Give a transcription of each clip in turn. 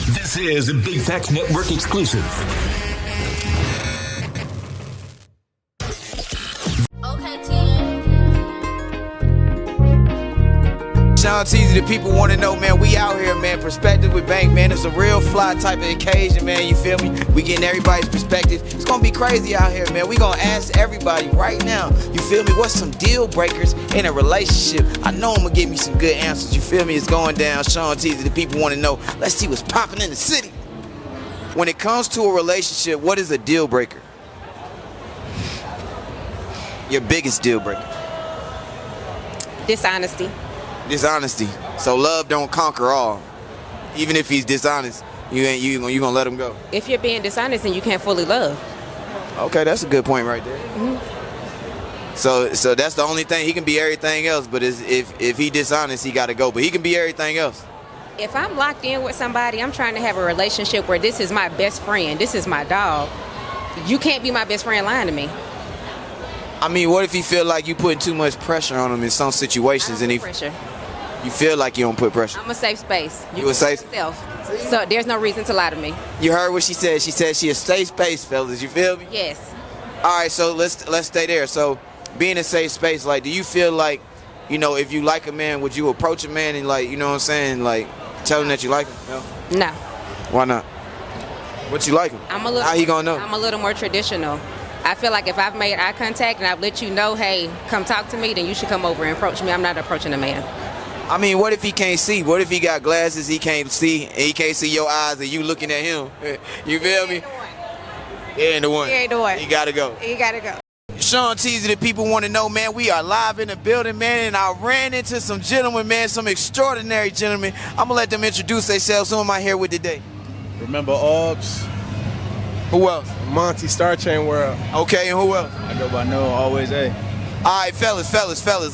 This is a Big Facts Network exclusive. Sean Teezy, the people want to know, man, we out here, man, perspective with Bank, man. It's a real fly type of occasion, man, you feel me? We getting everybody's perspective. It's going to be crazy out here, man. We going to ask everybody right now, you feel me, what's some deal breakers in a relationship? I know I'm going to give me some good answers, you feel me? It's going down. Sean Teezy, the people want to know. Let's see what's popping in the city. When it comes to a relationship, what is a deal breaker? Your biggest deal breaker? Dishonesty. Dishonesty. So love don't conquer all. Even if he's dishonest, you gonna let him go. If you're being dishonest, then you can't fully love. Okay, that's a good point right there. Mm-hmm. So that's the only thing. He can be everything else, but if he dishonest, he gotta go. But he can be everything else. If I'm locked in with somebody, I'm trying to have a relationship where this is my best friend, this is my dog. You can't be my best friend lying to me. I mean, what if he feel like you putting too much pressure on him in some situations, and pressure. You feel like you don't put pressure? I'm a safe space. You a safe? Yourself. So there's no reason to lie to me. You heard what she said. She said she a safe space, fellas. You feel me? Yes. All right, so let's stay there. So being a safe space, like, do you feel like, you know, if you like a man, would you approach a man and, like, you know what I'm saying, like, tell him that you like him? No. No. Why not? What you like him? How he gonna know? I'm a little more traditional. I feel like if I've made eye contact and I've let you know, hey, come talk to me, then you should come over and approach me. I'm not approaching a man. I mean, what if he can't see? What if he got glasses, he can't see, and he can't see your eyes, and you looking at him? You feel me? He ain't the one. He ain't the one. He gotta go. He gotta go. Sean Teezy, the people want to know, man, we are live in the building, man, and I ran into some gentlemen, man, some extraordinary gentlemen. I'm gonna let them introduce themselves. Who am I here with today? Remember Orbs? Who else? Monty, Star Chain World. Okay, and who else? I go by No, Always A. All right, fellas,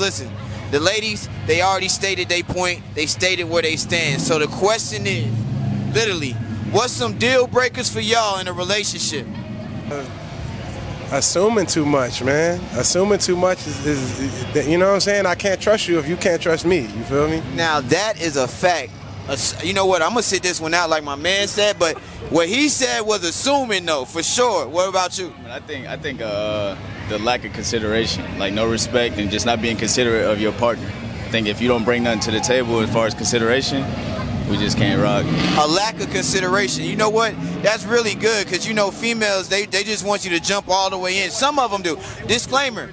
listen. The ladies, they already stated their point. They stated where they stand. So the question is, literally, what's some deal breakers for y'all in a relationship? Assuming too much, man. Assuming too much is, you know what I'm saying? I can't trust you if you can't trust me. You feel me? Now, that is a fact. You know what? I'm going to sit this one out like my man said, but what he said was assuming, though, for sure. What about you? I think the lack of consideration, like no respect and just not being considerate of your partner. I think if you don't bring nothing to the table as far as consideration, we just can't rock. A lack of consideration. You know what? That's really good because, you know, females, they just want you to jump all the way in. Some of them do. Disclaimer.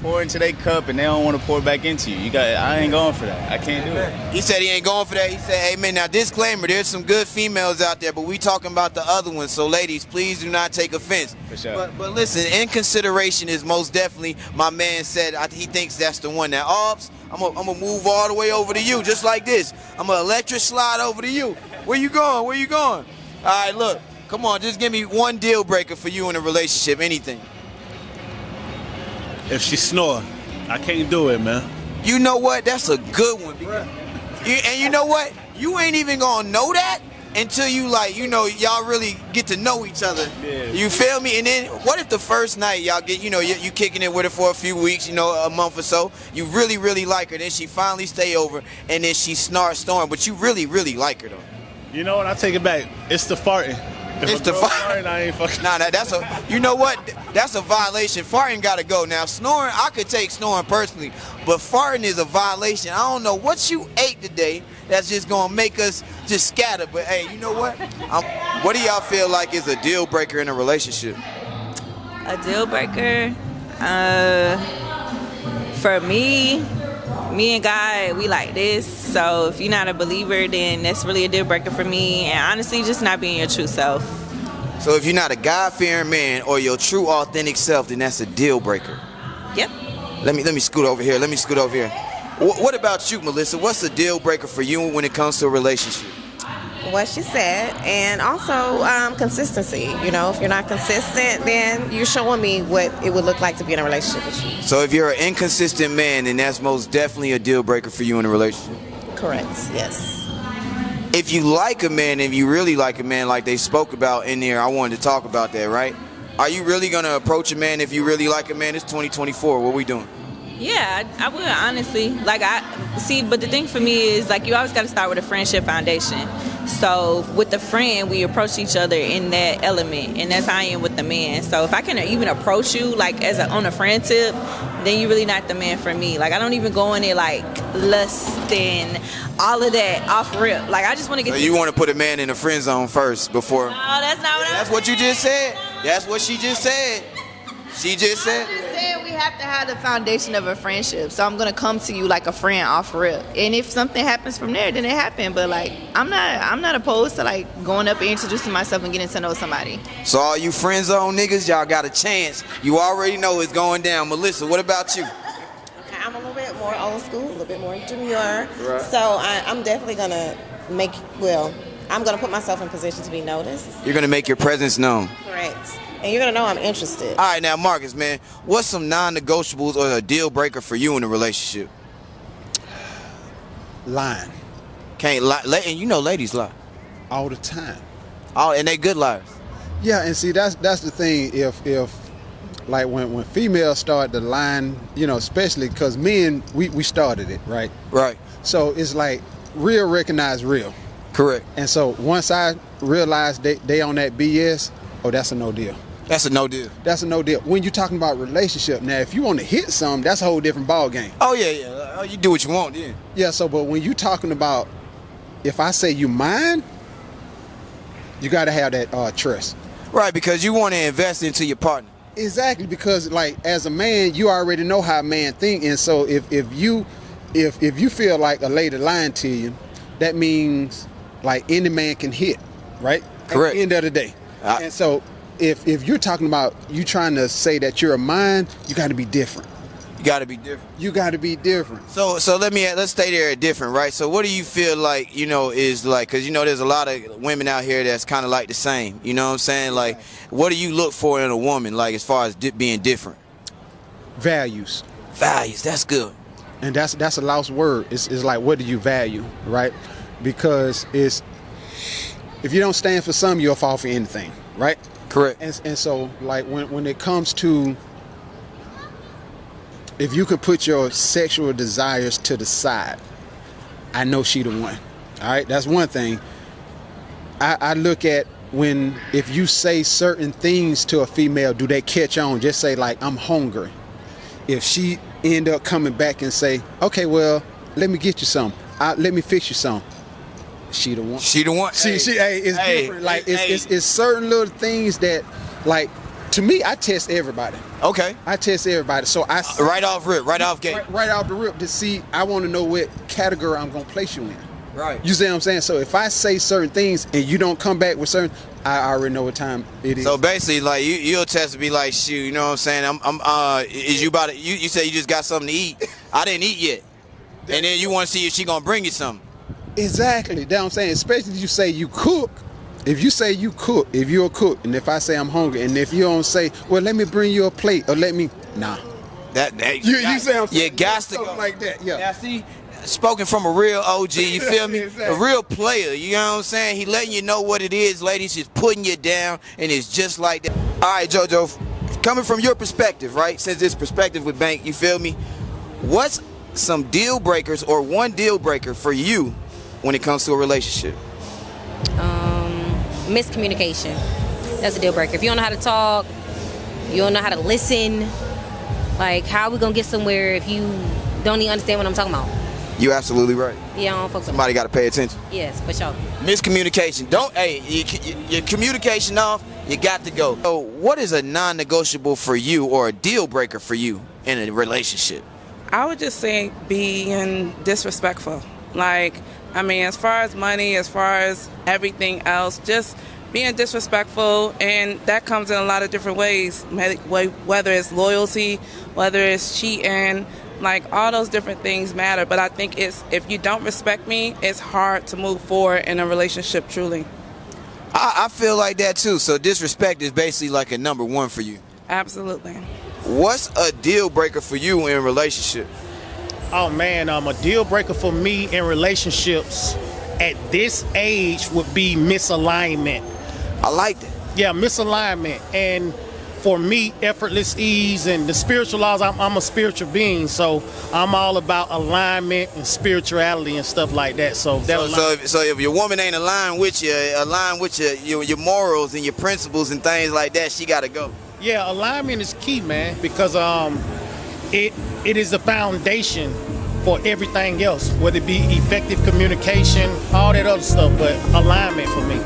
Pour into their cup and they don't want to pour back into you. I ain't going for that. I can't do it. He said he ain't going for that. He said, hey, man, now disclaimer, there's some good females out there, but we talking about the other ones. So, ladies, please do not take offense. For sure. But listen, inconsideration is most definitely, my man said, he thinks that's the one. Now, Orbs, I'm gonna move all the way over to you, just like this. I'm gonna electric slide over to you. Where you going? Where you going? All right, look, come on, just give me one deal breaker for you in a relationship, anything. If she snore, I can't do it, man. You know what? That's a good one. And you know what? You ain't even gonna know that until you, like, you know, y'all really get to know each other. Yeah. You feel me? And then what if the first night y'all get, you know, you kicking it with her for a few weeks, you know, a month or so. You really, really like her. Then she finally stay over and then she snoring. But you really, really like her, though. You know what? I take it back. It's the farting. If It's the farting. I ain't fucking. Nah, that's a, you know what? That's a violation. Farting gotta go. Now, snoring, I could take snoring personally, but farting is a violation. I don't know what you ate today that's just gonna make us just scatter. But hey, you know what? What do y'all feel like is a deal breaker in a relationship? A deal breaker? For me and God, we like this. So if you're not a believer, then that's really a deal breaker for me. And honestly, just not being your true self. So if you're not a God-fearing man or your true, authentic self, then that's a deal breaker. Yep. Let me scoot over here. What about you, Melissa? What's a deal breaker for you when it comes to a relationship? What she said, and also consistency. You know, if you're not consistent, then you're showing me what it would look like to be in a relationship with you. So if you're an inconsistent man, then that's most definitely a deal breaker for you in a relationship. Correct, yes. If you like a man, if you really like a man like they spoke about in there, I wanted to talk about that, right? Are you really going to approach a man if you really like a man? It's 2024. What we doing? Yeah, I would, honestly. Like, but the thing for me is, like, you always got to start with a friendship foundation. So with the friend, we approach each other in that element, and that's how I am with the man. So if I can even approach you like on a friend tip, then you're really not the man for me. Like I don't even go in there like lust and all of that off rip. Like I just want to get. So you want to put a man in the friend zone first before? No, that's not what I'm That's what you just said. That's what she just said. She just said. We have to have the foundation of a friendship. So I'm gonna come to you like a friend off rip. And if something happens from there, then it happened. But like I'm not opposed to like going up and introducing myself and getting to know somebody. So all you friend zone niggas, y'all got a chance. You already know it's going down. Melissa, what about you? Okay, I'm a little bit more old school, a little bit more demure. Right. So I'm definitely gonna I'm gonna put myself in position to be noticed. You're gonna make your presence known. Correct. And you're gonna know I'm interested. All right, now Marcus, man, what's some non-negotiables or a deal breaker for you in a relationship? Lying Can't lie, and you know ladies lie. all the time. Oh, and they good liars. Yeah, and see that's the thing. If like when females start the line, you know, especially because men we started it, right? Right. So it's like real recognize real. Correct. And so once I realized they on that BS, oh, that's a no deal. That's a no deal. That's a no deal. When you're talking about relationship, now if you want to hit something, that's a whole different ball game. Oh yeah. Oh, you do what you want, then. Yeah. So, but when you talking about, if I say you mine, you got to have that trust. Right, because you want to invest into your partner. Exactly, because like as a man, you already know how a man think, and so if you feel like a lady lying to you, that means like any man can hit, right? Correct. At the end of the day. And so if you're talking about you trying to say that you're a mine, you got to be different. You got to be different. You got to be different. So let's stay there at different, right? So what do you feel like, you know, is like, because you know there's a lot of women out here that's kind of like the same, you know what I'm saying? Like, what do you look for in a woman, like as far as being different? Values. Values, that's good. And that's a lost word. It's like, what do you value, right? Because it's, if you don't stand for something, you'll fall for anything, right? Correct. And so like when it comes to, if you could put your sexual desires to the side, I know she the one. All right, that's one thing. I look at if you say certain things to a female, do they catch on? Just say like, I'm hungry. If she end up coming back and say, okay, well, let me get you some. Let me fix you some. She the one. She the one. It's different. Like it's certain little things that, like, to me, I test everybody. Okay. I test everybody. So I right off rip, right off gate. Right off the rip to see. I want to know what category I'm gonna place you in. Right. You see what I'm saying? So if I say certain things and you don't come back with certain, I already know what time it is. So basically, like you'll test to be like, shoot, you know what I'm saying? Is you about to? You say you just got something to eat. I didn't eat yet, and then you want to see if she gonna bring you something. Exactly. That's what I'm saying. Especially if you say you cook. If you say you cook, if you're a cook, and if I say I'm hungry, and if you don't say, well, let me bring you a plate, or let me, nah. You say I'm saying? You got to go like that. Yeah. Now see, spoken from a real OG, you feel me? Exactly. A real player, you know what I'm saying? He letting you know what it is, ladies. He's putting you down, and it's just like that. All right, JoJo, coming from your perspective, right? Since this perspective with Bank, you feel me? What's some deal breakers or one deal breaker for you when it comes to a relationship? Miscommunication. That's a deal breaker. If you don't know how to talk, you don't know how to listen, like how are we gonna get somewhere if you don't even understand what I'm talking about? You're absolutely right. Yeah, I don't fuck with Somebody got to pay attention. Yes, for sure. Miscommunication. Your communication off, you got to go. So what is a non-negotiable for you or a deal breaker for you in a relationship? I would just say being disrespectful. Like, I mean, as far as money, as far as everything else, just being disrespectful, and that comes in a lot of different ways, whether it's loyalty, whether it's cheating, like all those different things matter. But I think if you don't respect me, it's hard to move forward in a relationship truly. I feel like that too. So disrespect is basically like a number one for you. Absolutely. What's a deal breaker for you in a relationship? Oh man, a deal breaker for me in relationships at this age would be misalignment. I like that. Yeah, misalignment. And for me, effortless ease and the spiritual laws, I'm a spiritual being, so I'm all about alignment and spirituality and stuff like that. So if your woman ain't aligned with your morals and your principles and things like that, she gotta go. Yeah, alignment is key, man, because it is the foundation for everything else, whether it be effective communication, all that other stuff, but alignment for me.